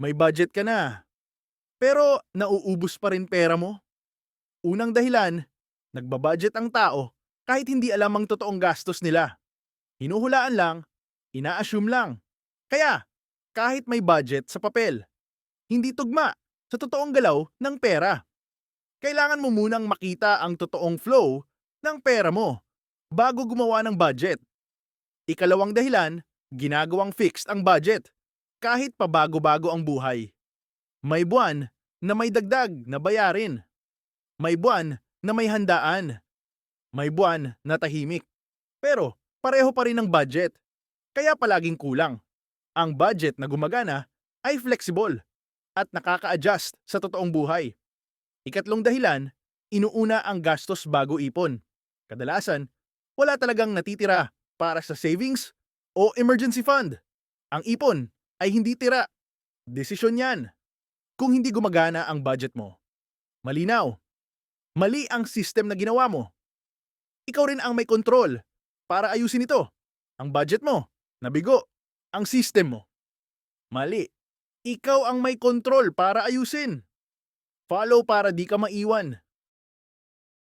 May budget ka na, pero nauubos pa rin pera mo. Unang dahilan, nagbabudget ang tao kahit hindi alam ang totoong gastos nila. Hinuhulaan lang, ina-assume lang. Kaya, kahit may budget sa papel, hindi tugma sa totoong galaw ng pera. Kailangan mo munang makita ang totoong flow ng pera mo bago gumawa ng budget. Ikalawang dahilan, ginagawang fixed ang budget kahit pabago-bago ang buhay. May buwan na may dagdag na bayarin. May buwan na may handaan. May buwan na tahimik. Pero pareho pa rin ang budget. Kaya palaging kulang. Ang budget na gumagana ay flexible at nakaka-adjust sa totoong buhay. Ikatlong dahilan, inuuna ang gastos bago ipon. Kadalasan, wala talagang natitira para sa savings o emergency fund. Ang ipon ay hindi tira. Desisyon yan. Kung hindi gumagana ang budget mo, malinaw, mali ang system na ginawa mo. Ikaw rin ang may kontrol para ayusin ito. Ang budget mo, nabigo. Ang system mo, mali. Ikaw ang may kontrol para ayusin. Follow para di ka maiwan.